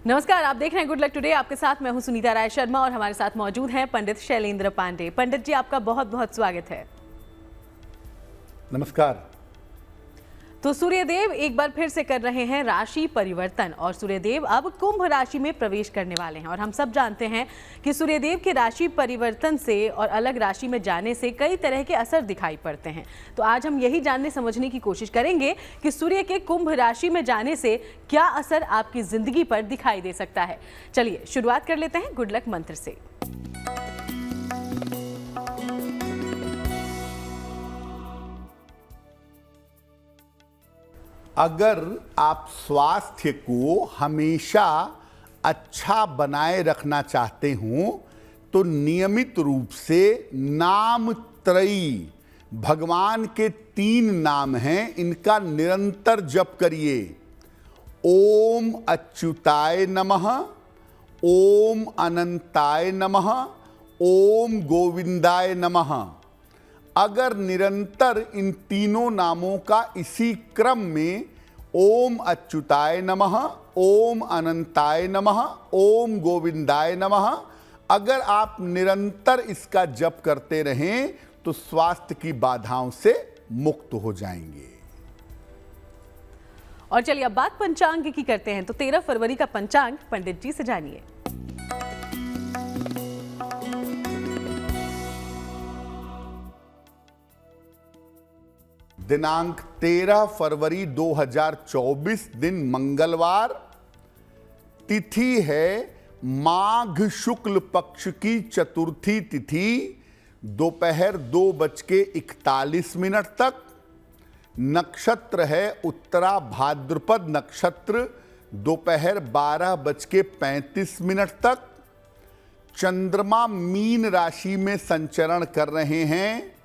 नमस्कार, आप देख रहे हैं गुड लक टुडे। आपके साथ मैं हूं सुनीता राय शर्मा और हमारे साथ मौजूद हैं पंडित शैलेंद्र पांडे। पंडित जी, आपका बहुत बहुत स्वागत है। नमस्कार। तो सूर्यदेव एक बार फिर से कर रहे हैं राशि परिवर्तन और सूर्यदेव अब कुंभ राशि में प्रवेश करने वाले हैं। और हम सब जानते हैं कि सूर्यदेव के राशि परिवर्तन से और अलग राशि में जाने से कई तरह के असर दिखाई पड़ते हैं। तो आज हम यही जानने समझने की कोशिश करेंगे कि सूर्य के कुंभ राशि में जाने से क्या असर आपकी जिंदगी पर दिखाई दे सकता है। चलिए शुरुआत कर लेते हैं गुड लक मंत्र से। अगर आप स्वास्थ्य को हमेशा अच्छा बनाए रखना चाहते हो तो नियमित रूप से नाम त्रयी, भगवान के 3 नाम हैं, इनका निरंतर जप करिए। ओम अच्युताय नमः, ओम अनंताय नमः, ओम गोविंदाय नमः। अगर निरंतर इन तीनों नामों का इसी क्रम में ओम अच्युताय नमः, ओम अनंताय नमः, ओम गोविंदाय नमः, अगर आप निरंतर इसका जप करते रहें तो स्वास्थ्य की बाधाओं से मुक्त हो जाएंगे। और चलिए अब बात पंचांग की करते हैं। तो 13 फरवरी का पंचांग पंडित जी से जानिए। दिनांक 13 फरवरी 2024 दिन मंगलवार, तिथि है माघ शुक्ल पक्ष की चतुर्थी तिथि, दोपहर 2:41 तक। नक्षत्र है उत्तरा भाद्रपद नक्षत्र, दोपहर 12:35 तक। चंद्रमा मीन राशि में संचरण कर रहे हैं।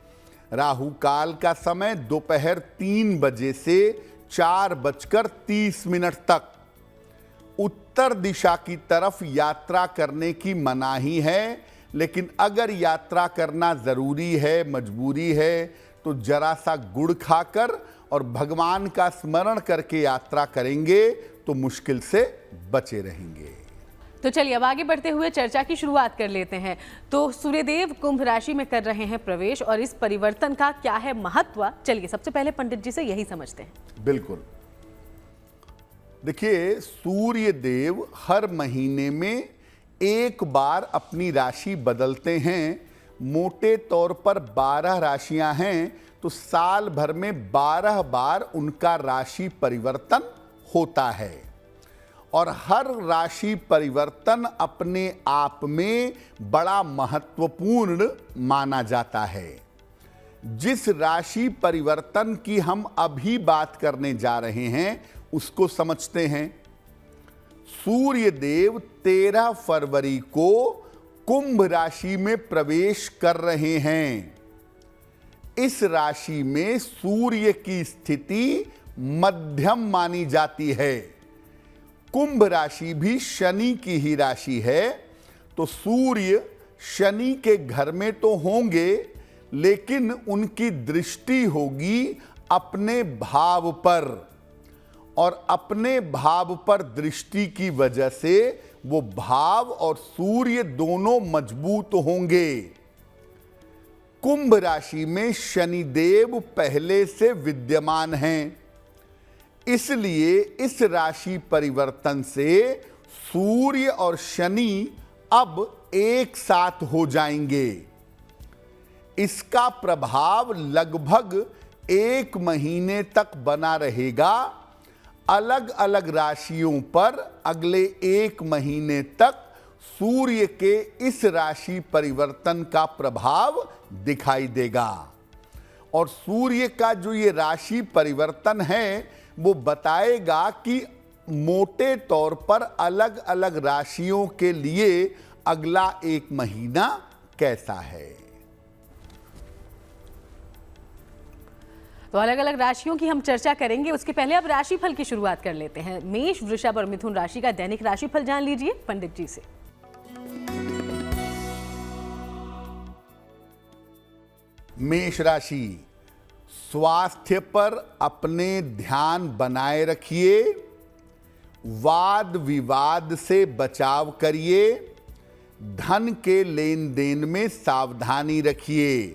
राहु काल का समय दोपहर 3 बजे से 4:30 तक। उत्तर दिशा की तरफ यात्रा करने की मनाही है, लेकिन अगर यात्रा करना जरूरी है, मजबूरी है, तो जरा सा गुड़ खाकर और भगवान का स्मरण करके यात्रा करेंगे तो मुश्किल से बचे रहेंगे। तो चलिए अब आगे बढ़ते हुए चर्चा की शुरुआत कर लेते हैं। तो सूर्यदेव कुंभ राशि में कर रहे हैं प्रवेश और इस परिवर्तन का क्या है महत्व, चलिए सबसे पहले पंडित जी से यही समझते हैं। बिल्कुल, देखिए सूर्य देव हर महीने में एक बार अपनी राशि बदलते हैं। मोटे तौर पर 12 राशियां हैं, तो साल भर में 12 बार उनका राशि परिवर्तन होता है। और हर राशि परिवर्तन अपने आप में बड़ा महत्वपूर्ण माना जाता है। जिस राशि परिवर्तन की हम अभी बात करने जा रहे हैं उसको समझते हैं। सूर्य देव 13 फरवरी को कुंभ राशि में प्रवेश कर रहे हैं। इस राशि में सूर्य की स्थिति मध्यम मानी जाती है। कुंभ राशि भी शनि की ही राशि है, तो सूर्य शनि के घर में तो होंगे, लेकिन उनकी दृष्टि होगी अपने भाव पर, और अपने भाव पर दृष्टि की वजह से वो भाव और सूर्य दोनों मजबूत होंगे। कुंभ राशि में शनिदेव पहले से विद्यमान हैं, इसलिए इस राशि परिवर्तन से सूर्य और शनि अब एक साथ हो जाएंगे। इसका प्रभाव लगभग 1 महीने तक बना रहेगा। अलग अलग राशियों पर अगले 1 महीने तक सूर्य के इस राशि परिवर्तन का प्रभाव दिखाई देगा। और सूर्य का जो ये राशि परिवर्तन है वो बताएगा कि मोटे तौर पर अलग अलग राशियों के लिए अगला 1 महीना कैसा है। तो अलग अलग राशियों की हम चर्चा करेंगे, उसके पहले अब राशिफल की शुरुआत कर लेते हैं। मेष, वृषभ और मिथुन राशि का दैनिक राशिफल जान लीजिए पंडित जी से। मेष राशि, स्वास्थ्य पर अपने ध्यान बनाए रखिए। वाद विवाद से बचाव करिए। धन के लेन देन में सावधानी रखिए।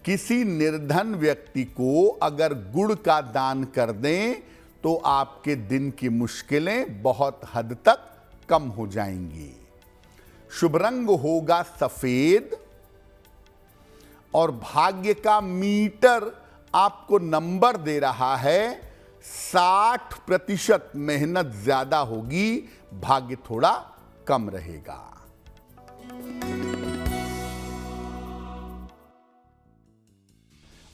किसी निर्धन व्यक्ति को अगर गुड़ का दान कर दें तो आपके दिन की मुश्किलें बहुत हद तक कम हो जाएंगी। शुभ रंग होगा सफेद और भाग्य का मीटर आपको नंबर दे रहा है 60%। मेहनत ज्यादा होगी, भाग्य थोड़ा कम रहेगा।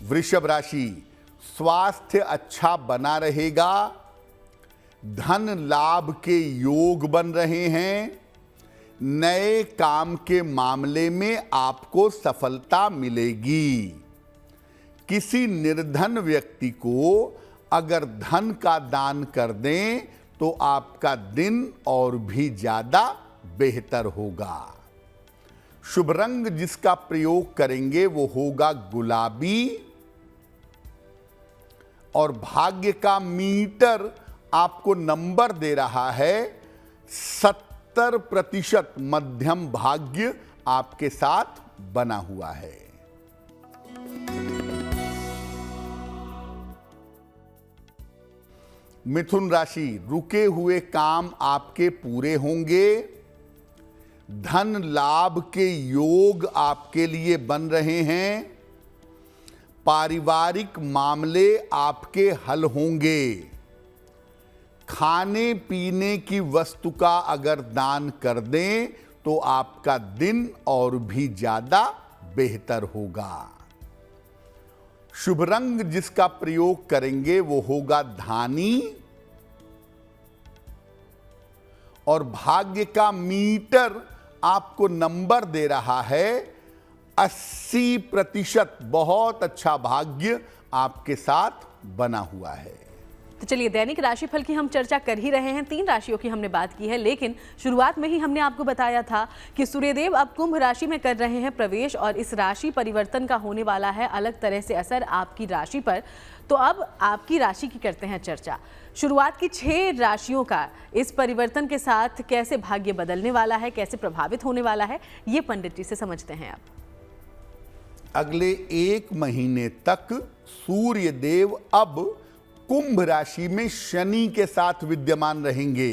वृषभ राशि, स्वास्थ्य अच्छा बना रहेगा। धन लाभ के योग बन रहे हैं। नए काम के मामले में आपको सफलता मिलेगी। किसी निर्धन व्यक्ति को अगर धन का दान कर दें तो आपका दिन और भी ज्यादा बेहतर होगा। शुभ रंग जिसका प्रयोग करेंगे वो होगा गुलाबी और भाग्य का मीटर आपको नंबर दे रहा है 70%। मध्यम भाग्य आपके साथ बना हुआ है। मिथुन राशि, रुके हुए काम आपके पूरे होंगे। धन लाभ के योग आपके लिए बन रहे हैं। पारिवारिक मामले आपके हल होंगे। खाने पीने की वस्तु का अगर दान कर दें तो आपका दिन और भी ज्यादा बेहतर होगा। शुभ रंग जिसका प्रयोग करेंगे वो होगा धानी और भाग्य का मीटर आपको नंबर दे रहा है 80%। बहुत अच्छा भाग्य आपके साथ बना हुआ है। तो चलिए, दैनिक राशिफल की हम चर्चा कर ही रहे हैं। 3 राशियों की हमने बात की है, लेकिन शुरुआत में ही हमने आपको बताया था कि सूर्यदेव अब कुंभ राशि में कर रहे हैं प्रवेश और इस राशि परिवर्तन का होने वाला है अलग तरह से असर आपकी राशि पर। तो अब आपकी राशि की करते हैं चर्चा। शुरुआत की 6 राशियों का इस परिवर्तन के साथ कैसे भाग्य बदलने वाला है, कैसे प्रभावित होने वाला है, ये पंडित जी से समझते हैं। आप अगले 1 महीने तक सूर्यदेव अब कुंभ राशि में शनि के साथ विद्यमान रहेंगे।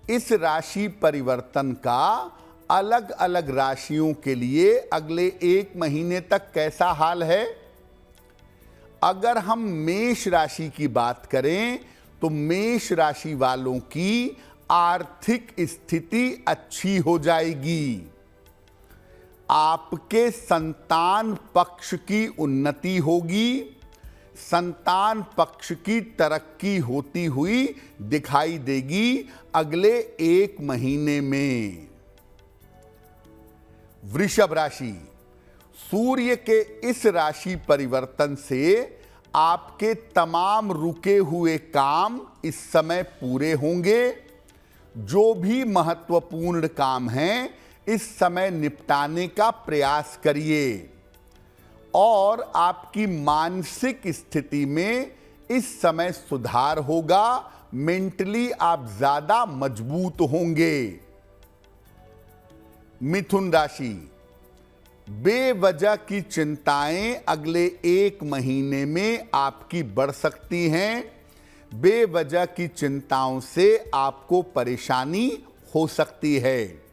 इस राशि परिवर्तन का अलग अलग राशियों के लिए अगले 1 महीने तक कैसा हाल है। अगर हम मेष राशि की बात करें तो मेष राशि वालों की आर्थिक स्थिति अच्छी हो जाएगी। आपके संतान पक्ष की उन्नति होगी। संतान पक्ष की तरक्की होती हुई दिखाई देगी अगले 1 महीने में। वृषभ राशि, सूर्य के इस राशि परिवर्तन से आपके तमाम रुके हुए काम इस समय पूरे होंगे। जो भी महत्वपूर्ण काम हैं इस समय निपटाने का प्रयास करिए और आपकी मानसिक स्थिति में इस समय सुधार होगा। मेंटली आप ज्यादा मजबूत होंगे। मिथुन राशि, बेवजह की चिंताएं अगले 1 महीने में आपकी बढ़ सकती हैं। बेवजह की चिंताओं से आपको परेशानी हो सकती है।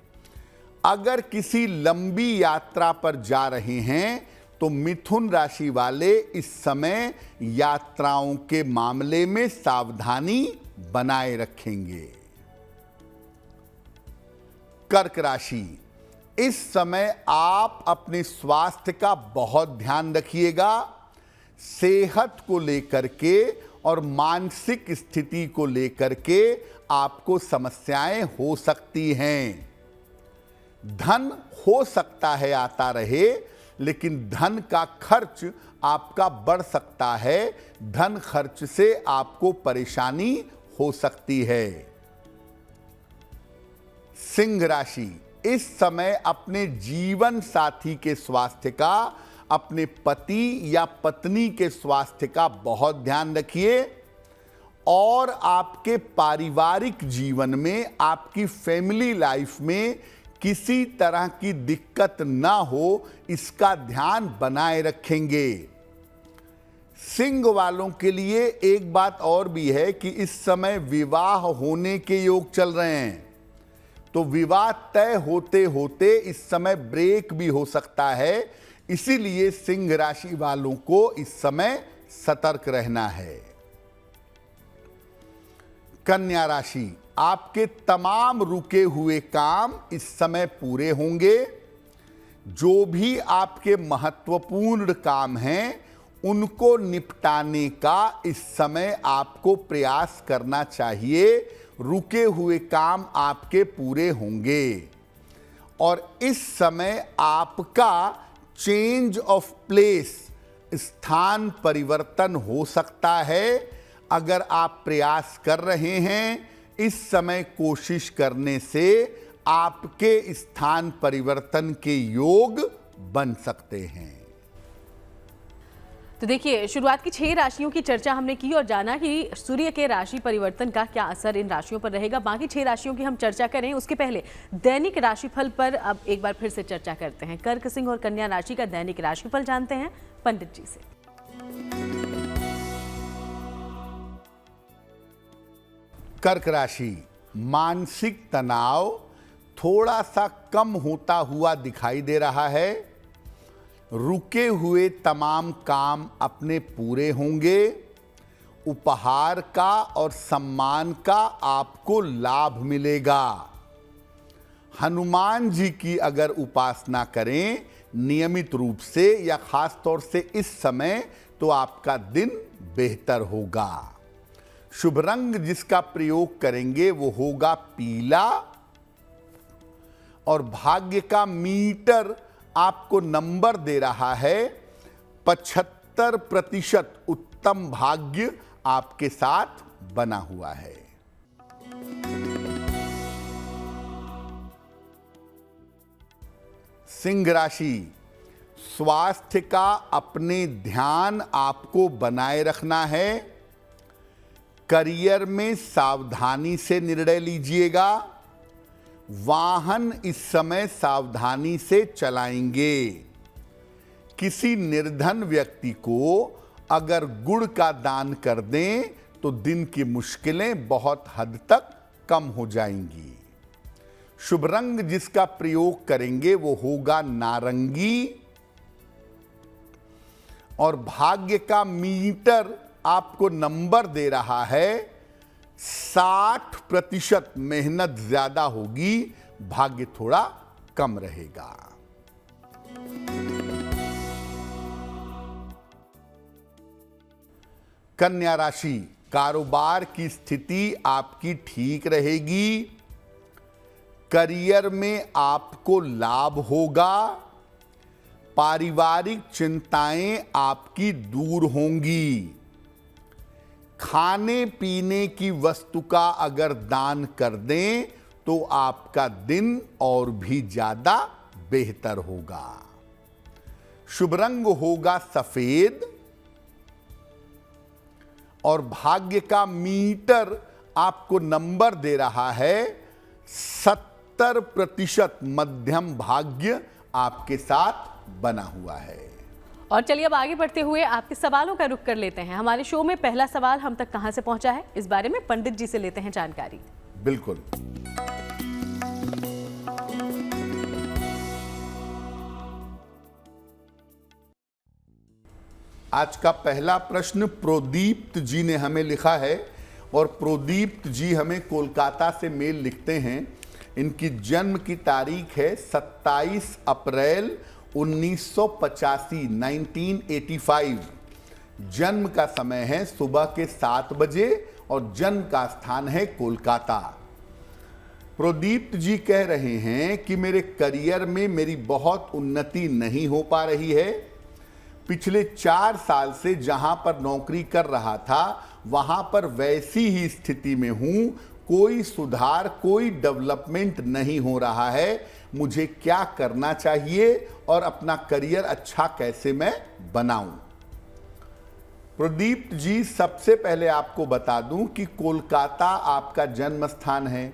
अगर किसी लंबी यात्रा पर जा रहे हैं तो मिथुन राशि वाले इस समय यात्राओं के मामले में सावधानी बनाए रखेंगे। कर्क राशि, इस समय आप अपने स्वास्थ्य का बहुत ध्यान रखिएगा। सेहत को लेकर के और मानसिक स्थिति को लेकर के आपको समस्याएं हो सकती हैं। धन हो सकता है आता रहे, लेकिन धन का खर्च आपका बढ़ सकता है। धन खर्च से आपको परेशानी हो सकती है। सिंह राशि, इस समय अपने जीवन साथी के स्वास्थ्य का, अपने पति या पत्नी के स्वास्थ्य का बहुत ध्यान रखिए और आपके पारिवारिक जीवन में, आपकी फैमिली लाइफ में किसी तरह की दिक्कत ना हो, इसका ध्यान बनाए रखेंगे। सिंह वालों के लिए एक बात और भी है कि इस समय विवाह होने के योग चल रहे हैं, तो विवाह तय होते होते इस समय ब्रेक भी हो सकता है। इसीलिए सिंह राशि वालों को इस समय सतर्क रहना है। कन्या राशि, आपके तमाम रुके हुए काम इस समय पूरे होंगे। जो भी आपके महत्वपूर्ण काम हैं उनको निपटाने का इस समय आपको प्रयास करना चाहिए। रुके हुए काम आपके पूरे होंगे और इस समय आपका चेंज ऑफ प्लेस, स्थान परिवर्तन हो सकता है। अगर आप प्रयास कर रहे हैं, इस समय कोशिश करने से आपके स्थान परिवर्तन के योग बन सकते हैं। तो देखिए, शुरुआत की 6 राशियों की चर्चा हमने की और जाना कि सूर्य के राशि परिवर्तन का क्या असर इन राशियों पर रहेगा। बाकी 6 राशियों की हम चर्चा करें उसके पहले दैनिक राशिफल पर अब एक बार फिर से चर्चा करते हैं। कर्क, सिंह और कन्या राशि का दैनिक राशिफल जानते हैं पंडित जी से। कर्क राशि, मानसिक तनाव थोड़ा सा कम होता हुआ दिखाई दे रहा है। रुके हुए तमाम काम अपने पूरे होंगे। उपहार का और सम्मान का आपको लाभ मिलेगा। हनुमान जी की अगर उपासना करें नियमित रूप से या खास तौर से इस समय, तो आपका दिन बेहतर होगा। शुभ रंग जिसका प्रयोग करेंगे वो होगा पीला और भाग्य का मीटर आपको नंबर दे रहा है 75% उत्तम भाग्य आपके साथ बना हुआ है। सिंह राशि, स्वास्थ्य का अपने ध्यान आपको बनाए रखना है। करियर में सावधानी से निर्णय लीजिएगा। वाहन इस समय सावधानी से चलाएंगे। किसी निर्धन व्यक्ति को अगर गुड़ का दान कर दें तो दिन की मुश्किलें बहुत हद तक कम हो जाएंगी। शुभ रंग जिसका प्रयोग करेंगे वो होगा नारंगी और भाग्य का मीटर आपको नंबर दे रहा है 60% मेहनत ज्यादा होगी, भाग्य थोड़ा कम रहेगा। कन्या राशि, कारोबार की स्थिति आपकी ठीक रहेगी। करियर में आपको लाभ होगा। पारिवारिक चिंताएं आपकी दूर होंगी। खाने पीने की वस्तु का अगर दान कर दें तो आपका दिन और भी ज्यादा बेहतर होगा। शुभ रंग होगा सफेद और भाग्य का मीटर आपको नंबर दे रहा है 70% मध्यम भाग्य आपके साथ बना हुआ है। और चलिए अब आगे बढ़ते हुए आपके सवालों का रुख कर लेते हैं। हमारे शो में पहला सवाल हम तक कहां से पहुंचा है, इस बारे में पंडित जी से लेते हैं जानकारी। बिल्कुल। आज का पहला प्रश्न प्रोदीप्त जी ने हमें लिखा है और प्रोदीप्त जी हमें कोलकाता से मेल लिखते हैं। इनकी जन्म की तारीख है 27 अप्रैल 1985, 1985। जन्म का समय है सुबह के 7 बजे और जन्म का स्थान है कोलकाता। प्रोदीप्त जी कह रहे हैं कि मेरे करियर में मेरी बहुत उन्नति नहीं हो पा रही है। पिछले 4 साल से जहां पर नौकरी कर रहा था वहां पर वैसी ही स्थिति में हूं। कोई सुधार, कोई डेवलपमेंट नहीं हो रहा है। मुझे क्या करना चाहिए और अपना करियर अच्छा कैसे मैं बनाऊं? प्रदीप जी, सबसे पहले आपको बता दूं कि कोलकाता आपका जन्म स्थान है।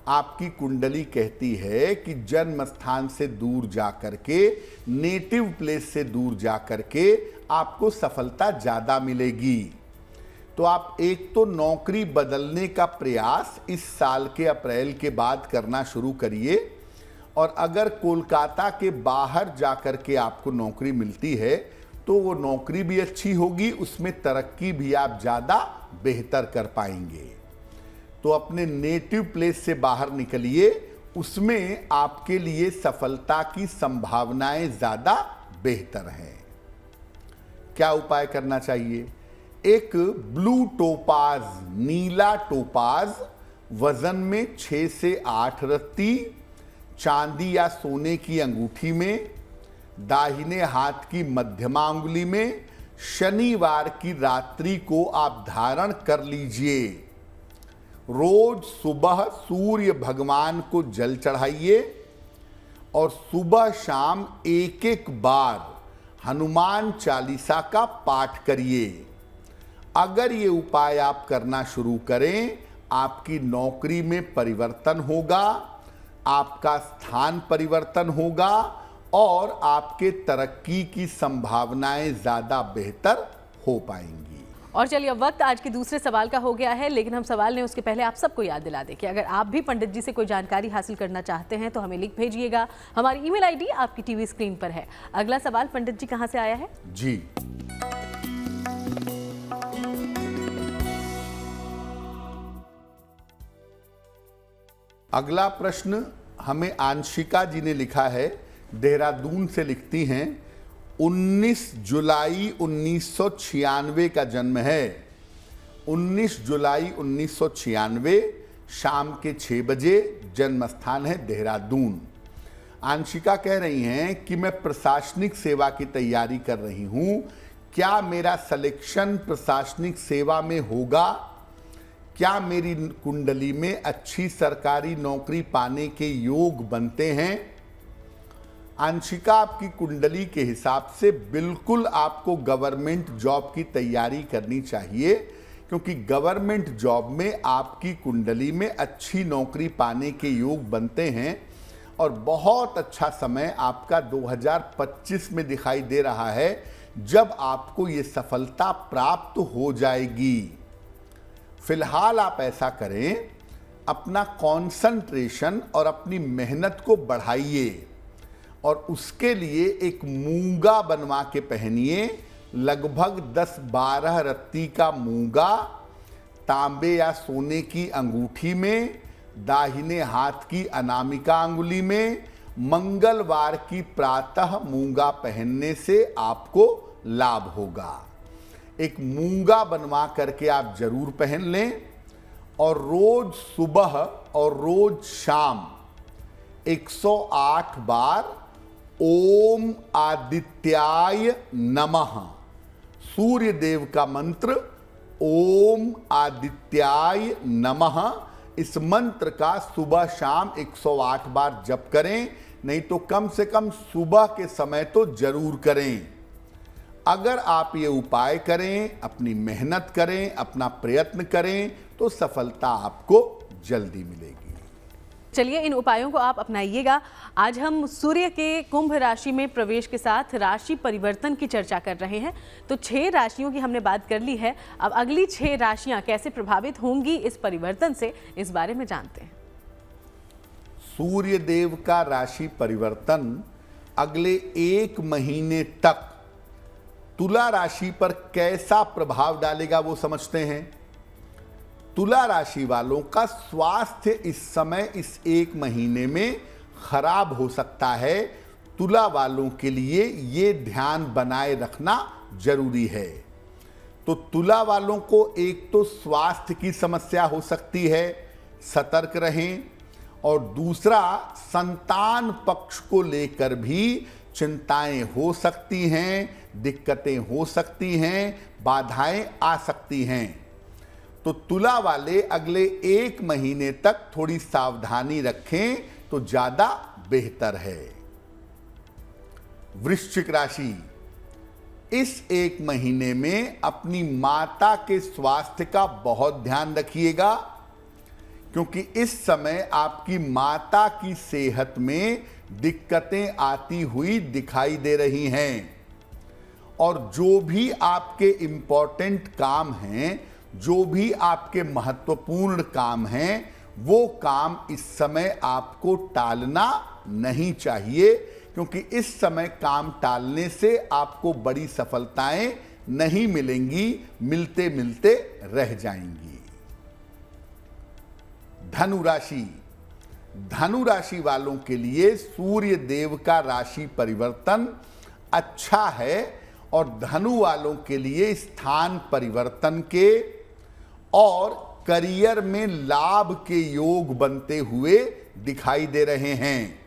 आपकी कुंडली कहती है कि जन्म स्थान से दूर जाकर के, नेटिव प्लेस से दूर जाकर के आपको सफलता ज़्यादा मिलेगी। तो आप एक तो नौकरी बदलने का प्रयास इस साल के अप्रैल के बाद करना शुरू करिए, और अगर कोलकाता के बाहर जाकर के आपको नौकरी मिलती है तो वो नौकरी भी अच्छी होगी, उसमें तरक्की भी आप ज़्यादा बेहतर कर पाएंगे। तो अपने नेटिव प्लेस से बाहर निकलिए, उसमें आपके लिए सफलता की संभावनाएं ज़्यादा बेहतर हैं। क्या उपाय करना चाहिए? एक ब्लू टोपाज, नीला टोपाज, वजन में 6 से 8 रत्ती, चांदी या सोने की अंगूठी में, दाहिने हाथ की मध्यमा अंगुली में, शनिवार की रात्रि को आप धारण कर लीजिए। रोज सुबह सूर्य भगवान को जल चढ़ाइए और सुबह शाम एक एक बार हनुमान चालीसा का पाठ करिए। अगर ये उपाय आप करना शुरू करें, आपकी नौकरी में परिवर्तन होगा, आपका स्थान परिवर्तन होगा और आपके तरक्की की संभावनाएं ज़्यादा बेहतर हो पाएंगी। और चलिए, अब वक्त आज के दूसरे सवाल का हो गया है, लेकिन हम सवाल लें उसके पहले आप सबको याद दिला दें कि अगर आप भी पंडित जी से कोई जानकारी हासिल करना चाहते हैं तो हमें लिख भेजिएगा। हमारी ईमेल आईडी आपकी टीवी स्क्रीन पर है। अगला सवाल पंडित जी कहाँ से आया है? जी, अगला प्रश्न हमें आंशिका जी ने लिखा है, देहरादून से लिखती हैं। 19 जुलाई 1996 का जन्म है। 19 जुलाई 1996 शाम के 6 बजे, जन्म स्थान है देहरादून। आंशिका कह रही हैं कि मैं प्रशासनिक सेवा की तैयारी कर रही हूं, क्या मेरा सिलेक्शन प्रशासनिक सेवा में होगा? क्या मेरी कुंडली में अच्छी सरकारी नौकरी पाने के योग बनते हैं? आंशिका, आपकी कुंडली के हिसाब से बिल्कुल आपको गवर्नमेंट जॉब की तैयारी करनी चाहिए, क्योंकि गवर्नमेंट जॉब में आपकी कुंडली में अच्छी नौकरी पाने के योग बनते हैं और बहुत अच्छा समय आपका 2025 में दिखाई दे रहा है, जब आपको ये सफलता प्राप्त हो जाएगी। फिलहाल आप ऐसा करें, अपना कंसंट्रेशन और अपनी मेहनत को बढ़ाइए और उसके लिए एक मूंगा बनवा के पहनिए। लगभग 10-12 रत्ती का मूंगा तांबे या सोने की अंगूठी में, दाहिने हाथ की अनामिका अंगुली में, मंगलवार की प्रातः मूंगा पहनने से आपको लाभ होगा। एक मूंगा बनवा करके आप जरूर पहन लें और रोज सुबह और रोज शाम 108 बार ओम आदित्याय नमः, सूर्य देव का मंत्र ओम आदित्याय नमः, इस मंत्र का सुबह शाम 108 बार जप करें। नहीं तो कम से कम सुबह के समय तो जरूर करें। अगर आप ये उपाय करें, अपनी मेहनत करें, अपना प्रयत्न करें, तो सफलता आपको जल्दी मिलेगी। चलिए, इन उपायों को आप अपनाइएगा। आज हम सूर्य के कुंभ राशि में प्रवेश के साथ राशि परिवर्तन की चर्चा कर रहे हैं। तो 6 राशियों की हमने बात कर ली है। अब अगली 6 राशियां कैसे प्रभावित होंगी इस परिवर्तन से, इस बारे में जानते हैं। सूर्य देव का राशि परिवर्तन अगले 1 महीने तक तुला राशि पर कैसा प्रभाव डालेगा वो समझते हैं। तुला राशि वालों का स्वास्थ्य इस समय इस 1 महीने में खराब हो सकता है। तुला वालों के लिए ये ध्यान बनाए रखना जरूरी है। तो तुला वालों को एक तो स्वास्थ्य की समस्या हो सकती है, सतर्क रहें, और दूसरा संतान पक्ष को लेकर भी चिंताएं हो सकती हैं, दिक्कतें हो सकती हैं, बाधाएं आ सकती हैं। तो तुला वाले अगले 1 महीने तक थोड़ी सावधानी रखें तो ज्यादा बेहतर है। वृश्चिक राशि, इस एक महीने में अपनी माता के स्वास्थ्य का बहुत ध्यान रखिएगा, क्योंकि इस समय आपकी माता की सेहत में दिक्कतें आती हुई दिखाई दे रही हैं। और जो भी आपके इंपॉर्टेंट काम हैं, जो भी आपके महत्वपूर्ण काम हैं, वो काम इस समय आपको टालना नहीं चाहिए, क्योंकि इस समय काम टालने से आपको बड़ी सफलताएं नहीं मिलेंगी, मिलते मिलते रह जाएंगी। धनु राशि। धनु राशि वालों के लिए सूर्य देव का राशि परिवर्तन अच्छा है और धनु वालों के लिए स्थान परिवर्तन के और करियर में लाभ के योग बनते हुए दिखाई दे रहे हैं।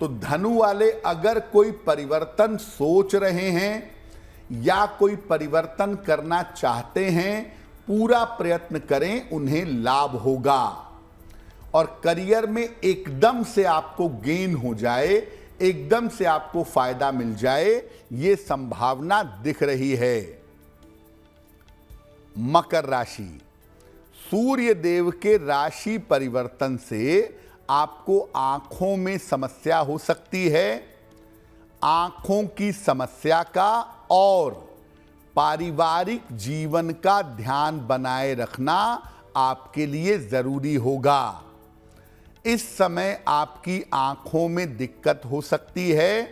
तो धनु वाले अगर कोई परिवर्तन सोच रहे हैं या कोई परिवर्तन करना चाहते हैं, पूरा प्रयत्न करें, उन्हें लाभ होगा। और करियर में एकदम से आपको गेन हो जाए, एकदम से आपको फायदा मिल जाए, ये संभावना दिख रही है। मकर राशि। सूर्य देव के राशि परिवर्तन से आपको आंखों में समस्या हो सकती है। आंखों की समस्या का और पारिवारिक जीवन का ध्यान बनाए रखना आपके लिए जरूरी होगा। इस समय आपकी आंखों में दिक्कत हो सकती है,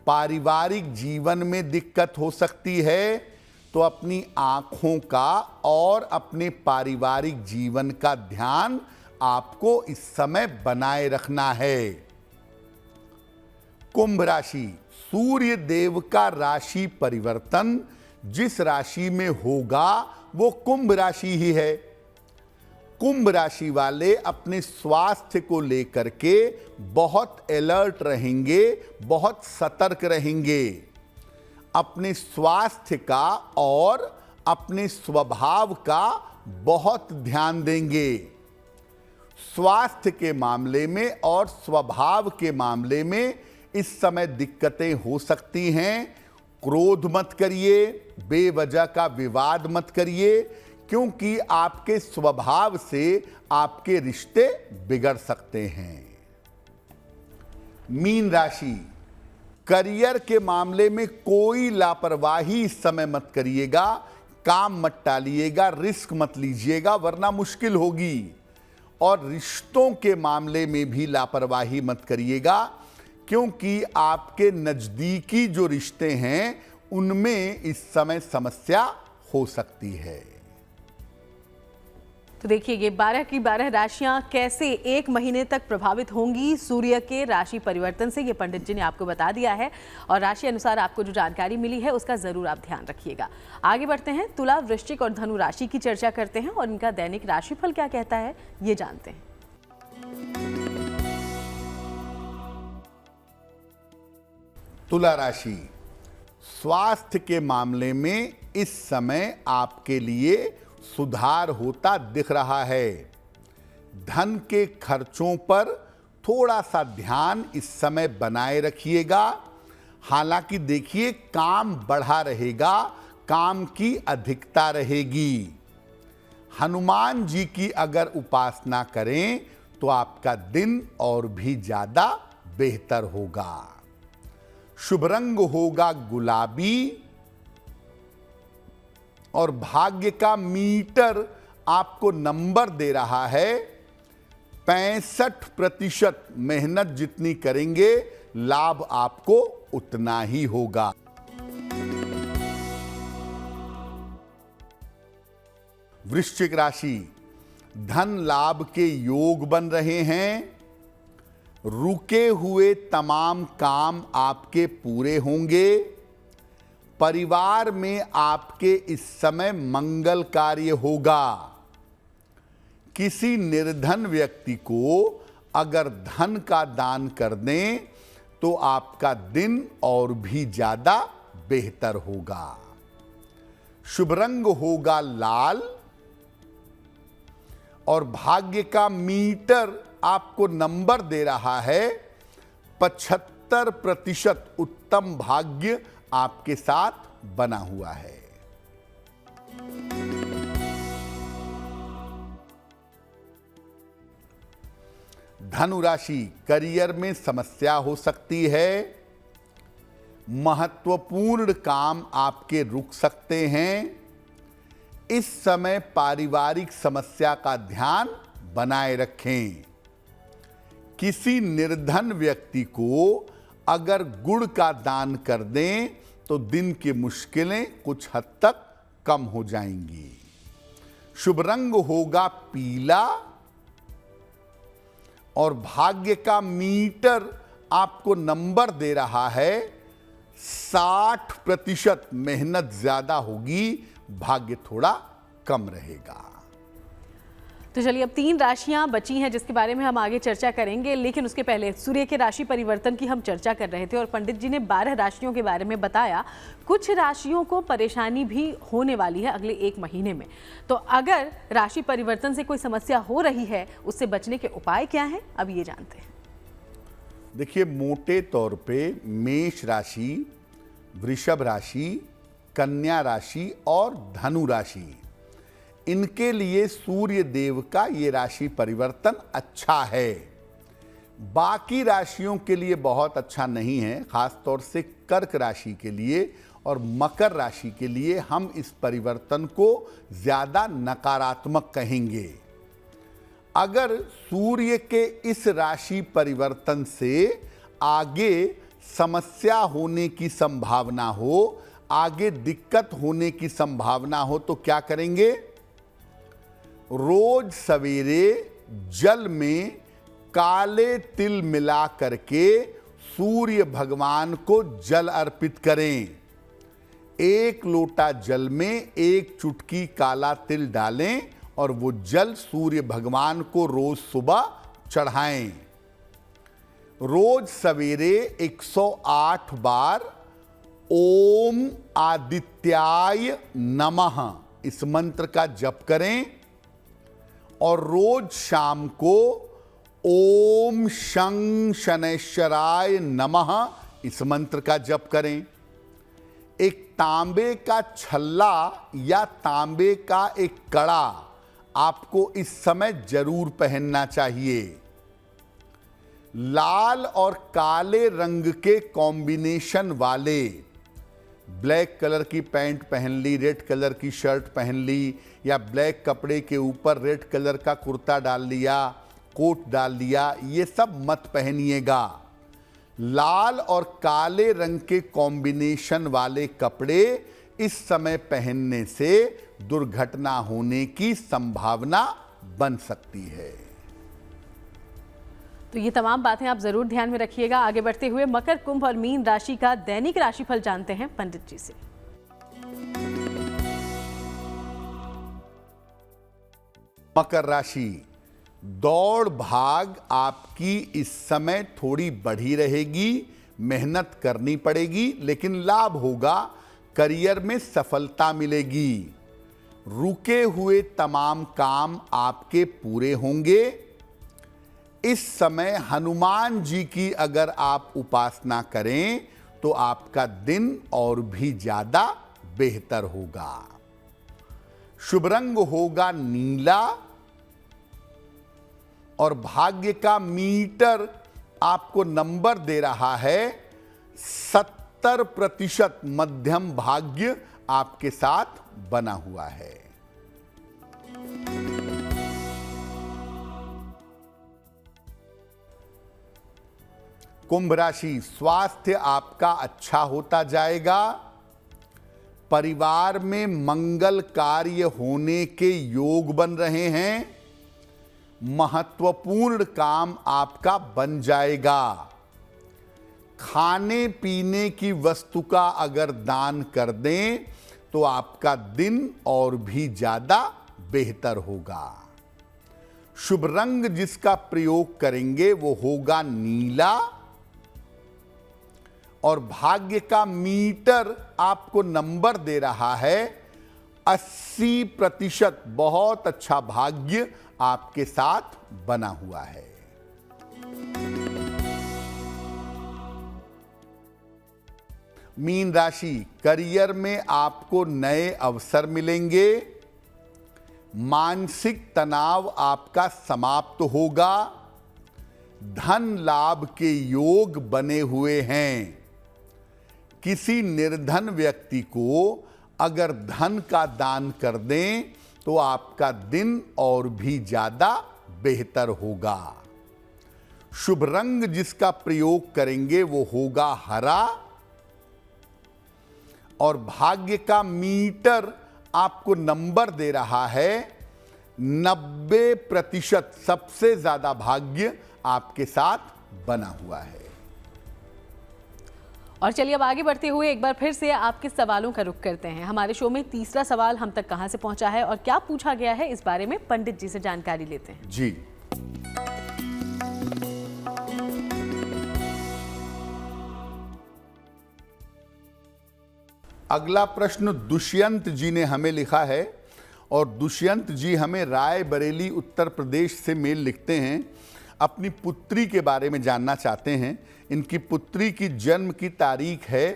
पारिवारिक जीवन में दिक्कत हो सकती है, तो अपनी आंखों का और अपने पारिवारिक जीवन का ध्यान आपको इस समय बनाए रखना है। कुंभ राशि। सूर्य देव का राशि परिवर्तन जिस राशि में होगा वो कुंभ राशि ही है। कुंभ राशि वाले अपने स्वास्थ्य को लेकर के बहुत अलर्ट रहेंगे, बहुत सतर्क रहेंगे। अपने स्वास्थ्य का और अपने स्वभाव का बहुत ध्यान देंगे। स्वास्थ्य के मामले में और स्वभाव के मामले में इस समय दिक्कतें हो सकती हैं। क्रोध मत करिए, बेवजह का विवाद मत करिए, क्योंकि आपके स्वभाव से आपके रिश्ते बिगड़ सकते हैं। मीन राशि। करियर के मामले में कोई लापरवाही इस समय मत करिएगा, काम मत टालिएगा, रिस्क मत लीजिएगा, वरना मुश्किल होगी। और रिश्तों के मामले में भी लापरवाही मत करिएगा, क्योंकि आपके नजदीकी जो रिश्ते हैं उनमें इस समय समस्या हो सकती है। तो देखिए, ये 12 की 12 राशियां कैसे एक महीने तक प्रभावित होंगी सूर्य के राशि परिवर्तन से, ये पंडित जी ने आपको बता दिया है। और राशि अनुसार आपको जो जानकारी मिली है उसका जरूर आप ध्यान रखिएगा। आगे बढ़ते हैं, तुला, वृश्चिक और धनु राशि की चर्चा करते हैं और इनका दैनिक राशिफल क्या कहता है ये जानते हैं। तुला राशि। स्वास्थ्य के मामले में इस समय आपके लिए सुधार होता दिख रहा है। धन के खर्चों पर थोड़ा सा ध्यान इस समय बनाए रखिएगा। हालांकि देखिए, काम बढ़ा रहेगा, काम की अधिकता रहेगी। हनुमान जी की अगर उपासना करें तो आपका दिन और भी ज्यादा बेहतर होगा। शुभ रंग होगा गुलाबी और भाग्य का मीटर आपको नंबर दे रहा है 65%। मेहनत जितनी करेंगे लाभ आपको उतना ही होगा। वृश्चिक राशि। धन लाभ के योग बन रहे हैं। रुके हुए तमाम काम आपके पूरे होंगे। परिवार में आपके इस समय मंगल कार्य होगा। किसी निर्धन व्यक्ति को अगर धन का दान कर दें तो आपका दिन और भी ज्यादा बेहतर होगा। शुभ रंग होगा लाल और भाग्य का मीटर आपको नंबर दे रहा है 75%। उत्तम भाग्य आपके साथ बना हुआ है। धनु राशि, करियर में समस्या हो सकती है। महत्वपूर्ण काम आपके रुक सकते हैं। इस समय पारिवारिक समस्या का ध्यान बनाए रखें। किसी निर्धन व्यक्ति को अगर गुड़ का दान कर दें तो दिन की मुश्किलें कुछ हद तक कम हो जाएंगी। शुभ रंग होगा पीला और भाग्य का मीटर आपको नंबर दे रहा है 60%। मेहनत ज्यादा होगी, भाग्य थोड़ा कम रहेगा। तो चलिए, अब 3 राशियां बची हैं जिसके बारे में हम आगे चर्चा करेंगे, लेकिन उसके पहले सूर्य के राशि परिवर्तन की हम चर्चा कर रहे थे और पंडित जी ने 12 राशियों के बारे में बताया। कुछ राशियों को परेशानी भी होने वाली है अगले 1 महीने में। तो अगर राशि परिवर्तन से कोई समस्या हो रही है, उससे बचने के उपाय क्या हैं, अब ये जानते हैं। देखिए, मोटे तौर पे मेष राशि, वृषभ राशि, कन्या राशि और धनु राशि, इनके लिए सूर्य देव का ये राशि परिवर्तन अच्छा है। बाकी राशियों के लिए बहुत अच्छा नहीं है। खास तौर से कर्क राशि के लिए और मकर राशि के लिए हम इस परिवर्तन को ज्यादा नकारात्मक कहेंगे। अगर सूर्य के इस राशि परिवर्तन से आगे समस्या होने की संभावना हो, आगे दिक्कत होने की संभावना हो, तो क्या करेंगे? रोज सवेरे जल में काले तिल मिला करके सूर्य भगवान को जल अर्पित करें। 1 लोटा जल में 1 चुटकी काला तिल डालें और वो जल सूर्य भगवान को रोज सुबह चढ़ाएं। रोज सवेरे 108 बार ओम आदित्याय नमः इस मंत्र का जप करें और रोज शाम को ओम शं शनैश्चराय नमः इस मंत्र का जप करें। एक तांबे का छल्ला या तांबे का एक कड़ा आपको इस समय जरूर पहनना चाहिए। लाल और काले रंग के कॉम्बिनेशन वाले, ब्लैक कलर की पैंट पहन ली, रेड कलर की शर्ट पहन ली, या ब्लैक कपड़े के ऊपर रेड कलर का कुर्ता डाल लिया, कोट डाल लिया, ये सब मत पहनिएगा। लाल और काले रंग के कॉम्बिनेशन वाले कपड़े इस समय पहनने से दुर्घटना होने की संभावना बन सकती है। तो ये तमाम बातें आप जरूर ध्यान में रखिएगा। आगे बढ़ते हुए मकर, कुंभ और मीन राशि का दैनिक राशिफल जानते हैं पंडित जी से। मकर राशि, दौड़ भाग आपकी इस समय थोड़ी बढ़ी रहेगी, मेहनत करनी पड़ेगी, लेकिन लाभ होगा, करियर में सफलता मिलेगी। रुके हुए तमाम काम आपके पूरे होंगे। इस समय हनुमान जी की अगर आप उपासना करें तो आपका दिन और भी ज्यादा बेहतर होगा। शुभ रंग होगा नीला और भाग्य का मीटर आपको नंबर दे रहा है 70%। मध्यम भाग्य आपके साथ बना हुआ है। कुंभ राशि, स्वास्थ्य आपका अच्छा होता जाएगा। परिवार में मंगल कार्य होने के योग बन रहे हैं। महत्वपूर्ण काम आपका बन जाएगा। खाने पीने की वस्तु का अगर दान कर दें तो आपका दिन और भी ज्यादा बेहतर होगा। शुभ रंग जिसका प्रयोग करेंगे वो होगा नीला और भाग्य का मीटर आपको नंबर दे रहा है 80%। बहुत अच्छा भाग्य आपके साथ बना हुआ है। मीन राशि, करियर में आपको नए अवसर मिलेंगे। मानसिक तनाव आपका समाप्त होगा। धन लाभ के योग बने हुए हैं। किसी निर्धन व्यक्ति को अगर धन का दान कर दें तो आपका दिन और भी ज्यादा बेहतर होगा। शुभ रंग जिसका प्रयोग करेंगे वो होगा हरा। और भाग्य का मीटर आपको नंबर दे रहा है 90%। सबसे ज्यादा भाग्य आपके साथ बना हुआ है। और चलिए अब आगे बढ़ते हुए एक बार फिर से आपके सवालों का रुख करते हैं। हमारे शो में तीसरा सवाल हम तक कहां से पहुंचा है और क्या पूछा गया है, इस बारे में पंडित जी से जानकारी लेते हैं। जी, अगला प्रश्न दुष्यंत जी ने हमें लिखा है और दुष्यंत जी हमें रायबरेली उत्तर प्रदेश से मेल लिखते हैं। अपनी पुत्री के बारे में जानना चाहते हैं। इनकी पुत्री की जन्म की तारीख है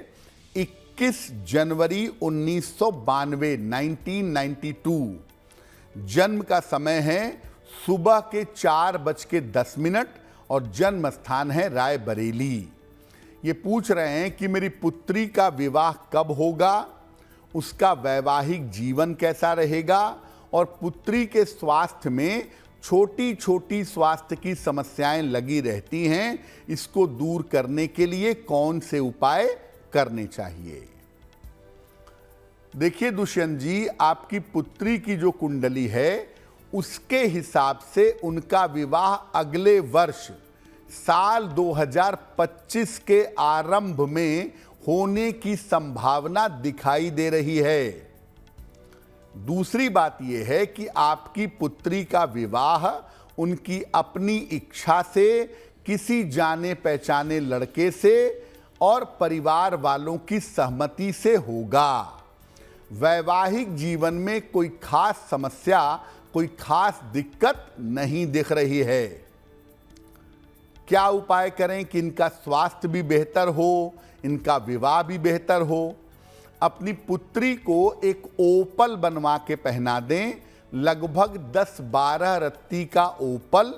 21 जनवरी 1992, 1992। जन्म का समय है सुबह के 4:10 और जन्म स्थान है रायबरेली। ये पूछ रहे हैं कि मेरी पुत्री का विवाह कब होगा, उसका वैवाहिक जीवन कैसा रहेगा और पुत्री के स्वास्थ्य में छोटी छोटी स्वास्थ्य की समस्याएं लगी रहती हैं, इसको दूर करने के लिए कौन से उपाय करने चाहिए। देखिए दुष्यंत जी, आपकी पुत्री की जो कुंडली है उसके हिसाब से उनका विवाह अगले वर्ष साल 2025 के आरंभ में होने की संभावना दिखाई दे रही है। दूसरी बात यह है कि आपकी पुत्री का विवाह उनकी अपनी इच्छा से किसी जाने पहचाने लड़के से और परिवार वालों की सहमति से होगा। वैवाहिक जीवन में कोई खास समस्या, कोई खास दिक्कत नहीं दिख रही है। क्या उपाय करें कि इनका स्वास्थ्य भी बेहतर हो, इनका विवाह भी बेहतर हो। अपनी पुत्री को एक ओपल बनवा के पहना दें। लगभग 10-12 रत्ती का ओपल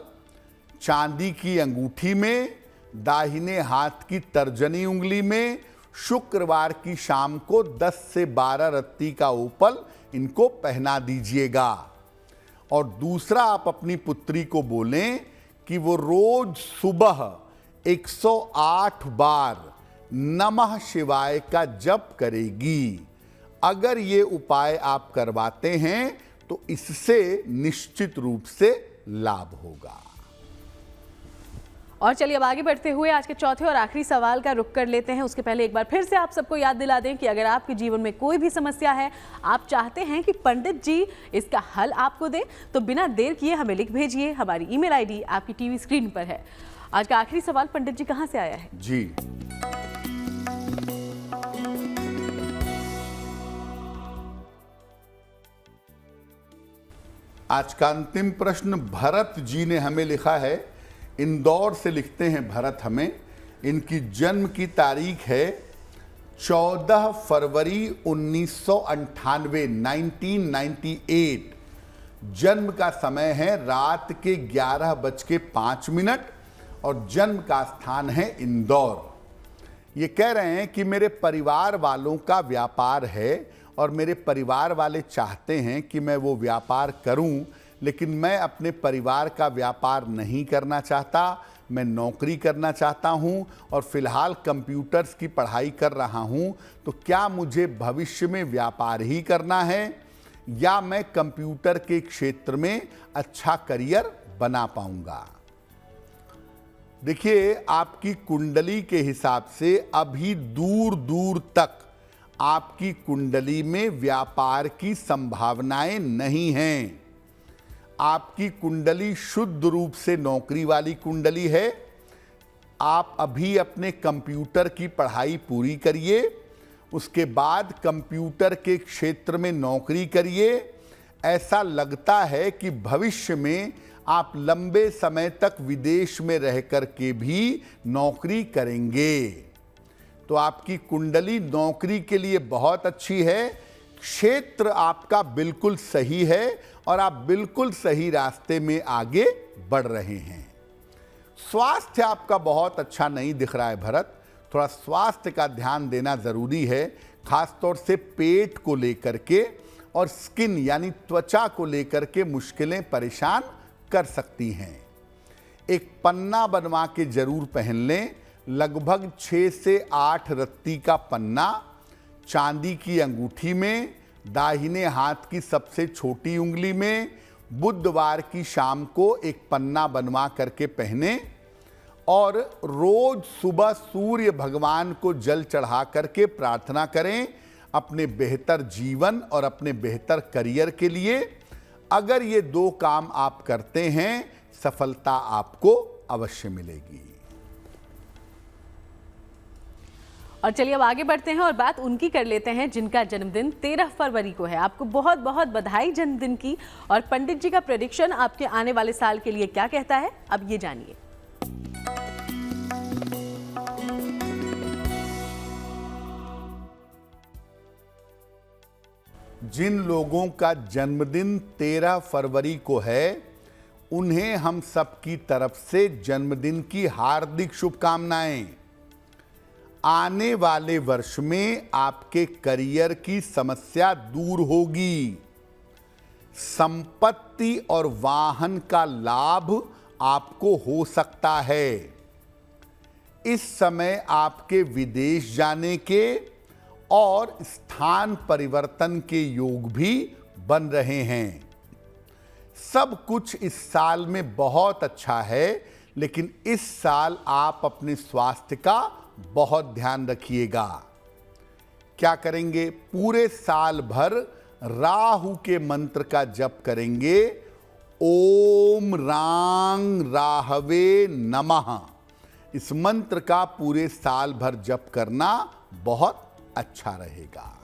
चांदी की अंगूठी में, दाहिने हाथ की तर्जनी उंगली में, शुक्रवार की शाम को 10 से 12 रत्ती का ओपल इनको पहना दीजिएगा। और दूसरा, आप अपनी पुत्री को बोलें कि वो रोज सुबह 108 बार नमः शिवाय का जप करेगी। अगर ये उपाय आप करवाते हैं तो इससे निश्चित रूप से लाभ होगा। और चलिए अब आगे बढ़ते हुए आज के चौथे और आखिरी सवाल का रुख कर लेते हैं। उसके पहले एक बार फिर से आप सबको याद दिला दें कि अगर आपके जीवन में कोई भी समस्या है, आप चाहते हैं कि पंडित जी इसका हल आपको दें, तो बिना देर किए हमें लिख भेजिए। हमारी ईमेल आईडी आपकी टीवी स्क्रीन पर है। आज का आखिरी सवाल पंडित जी कहां से आया है? जी, आज का अंतिम प्रश्न भरत जी ने हमें लिखा है। इंदौर से लिखते हैं भरत हमें। इनकी जन्म की तारीख है 14 फरवरी 1998, 1998। जन्म का समय है रात के 11:05 और जन्म का स्थान है इंदौर। ये कह रहे हैं कि मेरे परिवार वालों का व्यापार है और मेरे परिवार वाले चाहते हैं कि मैं वो व्यापार करूं, लेकिन मैं अपने परिवार का व्यापार नहीं करना चाहता। मैं नौकरी करना चाहता हूं और फिलहाल कंप्यूटर्स की पढ़ाई कर रहा हूं। तो क्या मुझे भविष्य में व्यापार ही करना है या मैं कंप्यूटर के क्षेत्र में अच्छा करियर बना पाऊंगा? देखिए, आपकी कुंडली के हिसाब से अभी दूर दूर तक आपकी कुंडली में व्यापार की संभावनाएं नहीं हैं। आपकी कुंडली शुद्ध रूप से नौकरी वाली कुंडली है। आप अभी अपने कंप्यूटर की पढ़ाई पूरी करिए, उसके बाद कंप्यूटर के क्षेत्र में नौकरी करिए। ऐसा लगता है कि भविष्य में आप लंबे समय तक विदेश में रह कर के भी नौकरी करेंगे। तो आपकी कुंडली नौकरी के लिए बहुत अच्छी है, क्षेत्र आपका बिल्कुल सही है और आप बिल्कुल सही रास्ते में आगे बढ़ रहे हैं। स्वास्थ्य आपका बहुत अच्छा नहीं दिख रहा है भरत, थोड़ा स्वास्थ्य का ध्यान देना जरूरी है, खासतौर से पेट को लेकर के और स्किन यानी त्वचा को लेकर के मुश्किलें परेशान कर सकती हैं। एक पन्ना बनवा के जरूर पहन लें, लगभग 6 से 8 रत्ती का पन्ना चांदी की अंगूठी में, दाहिने हाथ की सबसे छोटी उंगली में, बुधवार की शाम को एक पन्ना बनवा करके पहने और रोज सुबह सूर्य भगवान को जल चढ़ा करके प्रार्थना करें अपने बेहतर जीवन और अपने बेहतर करियर के लिए। अगर ये 2 काम आप करते हैं, सफलता आपको अवश्य मिलेगी। और चलिए अब आगे बढ़ते हैं और बात उनकी कर लेते हैं जिनका जन्मदिन 13 फरवरी को है। आपको बहुत बहुत बधाई जन्मदिन की। और पंडित जी का प्रेडिक्शन आपके आने वाले साल के लिए क्या कहता है, अब ये जानिए। जिन लोगों का जन्मदिन 13 फरवरी को है, उन्हें हम सबकी तरफ से जन्मदिन की हार्दिक शुभकामनाएं। आने वाले वर्ष में आपके करियर की समस्या दूर होगी। संपत्ति और वाहन का लाभ आपको हो सकता है। इस समय आपके विदेश जाने के और स्थान परिवर्तन के योग भी बन रहे हैं। सब कुछ इस साल में बहुत अच्छा है, लेकिन इस साल आप अपने स्वास्थ्य का बहुत ध्यान रखिएगा। क्या करेंगे? पूरे साल भर राहु के मंत्र का जप करेंगे। ओम रांग राहवे नमः। इस मंत्र का पूरे साल भर जप करना बहुत अच्छा रहेगा।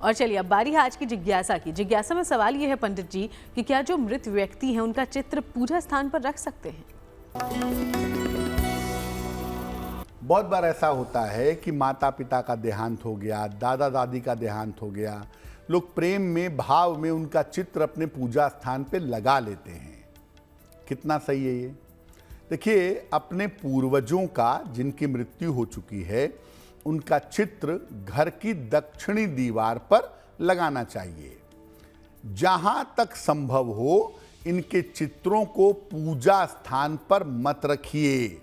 और चलिए अब बारी है आज की जिज्ञासा की। जिज्ञासा में सवाल यह है पंडित जी कि क्या जो मृत व्यक्ति हैं उनका चित्र पूजा स्थान पर रख सकते हैं? बहुत बार ऐसा होता है कि माता पिता का देहांत हो गया, दादा दादी का देहांत हो गया, लोग प्रेम में भाव में उनका चित्र अपने पूजा स्थान पे लगा लेते हैं। कितना सही है ये? देखिए, अपने पूर्वजों का जिनकी मृत्यु हो चुकी है उनका चित्र घर की दक्षिणी दीवार पर लगाना चाहिए। जहां तक संभव हो इनके चित्रों को पूजा स्थान पर मत रखिए।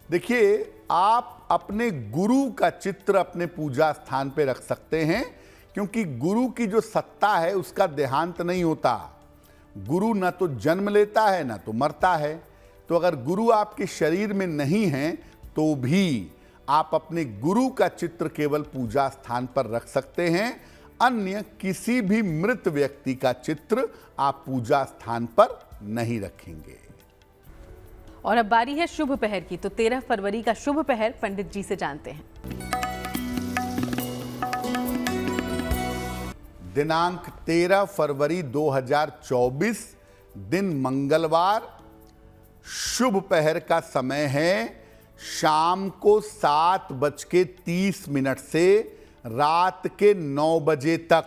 देखिए, आप अपने गुरु का चित्र अपने पूजा स्थान पर रख सकते हैं, क्योंकि गुरु की जो सत्ता है उसका देहांत नहीं होता। गुरु न तो जन्म लेता है न तो मरता है। तो अगर गुरु आपके शरीर में नहीं है तो भी आप अपने गुरु का चित्र केवल पूजा स्थान पर रख सकते हैं। अन्य किसी भी मृत व्यक्ति का चित्र आप पूजा स्थान पर नहीं रखेंगे। और अब बारी है शुभ पहर की। तो 13 फरवरी का शुभ पहर पंडित जी से जानते हैं। दिनांक 13 फरवरी 2024, दिन मंगलवार। शुभ पहर का समय है शाम को 7:30 से रात के 9 बजे तक।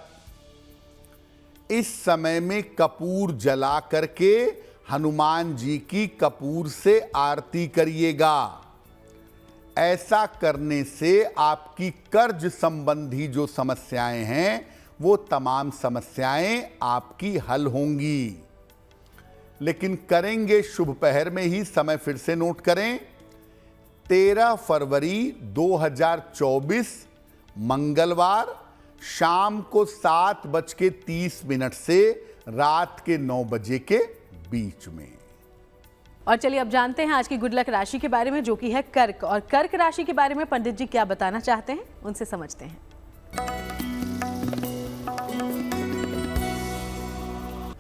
इस समय में कपूर जला करके हनुमान जी की कपूर से आरती करिएगा। ऐसा करने से आपकी कर्ज संबंधी जो समस्याएं हैं वो तमाम समस्याएं आपकी हल होंगी। लेकिन करेंगे शुभ पहर में ही। समय फिर से नोट करें, 13 फरवरी 2024 मंगलवार शाम को 7:30 से रात के 9 बजे के बीच में। और चलिए अब जानते हैं आज की गुड लक राशि के बारे में, जो कि है कर्क। और कर्क राशि के बारे में पंडित जी क्या बताना चाहते हैं, उनसे समझते हैं।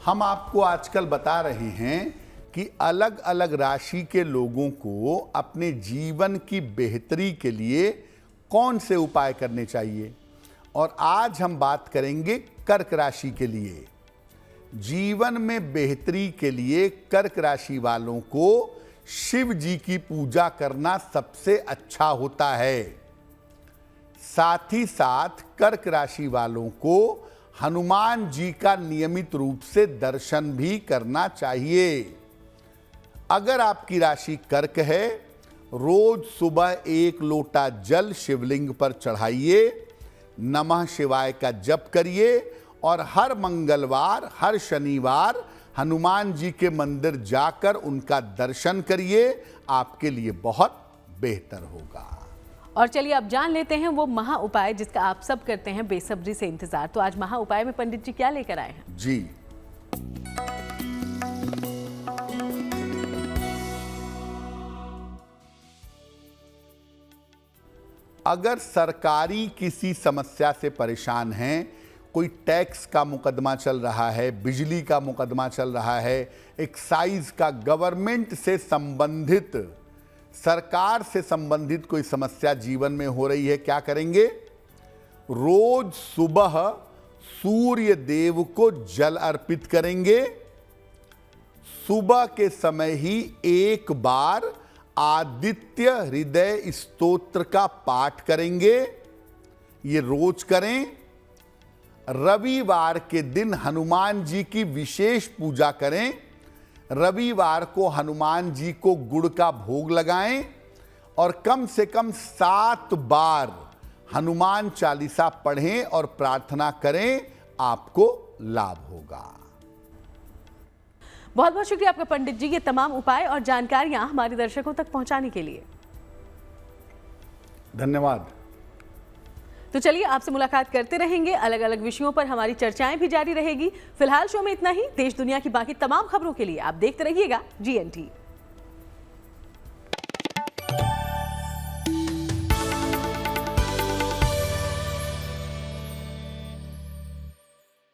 हम आपको आजकल बता रहे हैं कि अलग अलग राशि के लोगों को अपने जीवन की बेहतरी के लिए कौन से उपाय करने चाहिए। और आज हम बात करेंगे कर्क राशि के लिए। जीवन में बेहतरी के लिए कर्क राशि वालों को शिव जी की पूजा करना सबसे अच्छा होता है। साथ ही साथ कर्क राशि वालों को हनुमान जी का नियमित रूप से दर्शन भी करना चाहिए। अगर आपकी राशि कर्क है, रोज सुबह 1 लोटा जल शिवलिंग पर चढ़ाइए, नमः शिवाय का जप करिए और हर मंगलवार, हर शनिवार हनुमान जी के मंदिर जाकर उनका दर्शन करिए। आपके लिए बहुत बेहतर होगा। और चलिए अब जान लेते हैं वो महा उपाय जिसका आप सब करते हैं बेसब्री से इंतजार। तो आज महा उपाय में पंडित जी क्या लेकर आए हैं? जी, अगर सरकारी किसी समस्या से परेशान हैं, कोई टैक्स का मुकदमा चल रहा है, बिजली का मुकदमा चल रहा है, एक्साइज का, गवर्नमेंट से संबंधित, सरकार से संबंधित कोई समस्या जीवन में हो रही है, क्या करेंगे? रोज सुबह सूर्य देव को जल अर्पित करेंगे। सुबह के समय ही 1 बार आदित्य हृदय स्तोत्र का पाठ करेंगे। ये रोज करें। रविवार के दिन हनुमान जी की विशेष पूजा करें। रविवार को हनुमान जी को गुड़ का भोग लगाएं और कम से कम 7 बार हनुमान चालीसा पढ़ें और प्रार्थना करें, आपको लाभ होगा। बहुत बहुत शुक्रिया आपका पंडित जी, ये तमाम उपाय और जानकारियां हमारे दर्शकों तक पहुंचाने के लिए। धन्यवाद। तो चलिए आपसे मुलाकात करते रहेंगे, अलग अलग विषयों पर हमारी चर्चाएं भी जारी रहेगी। फिलहाल शो में इतना ही। देश दुनिया की बाकी तमाम खबरों के लिए आप देखते रहिएगा GNT।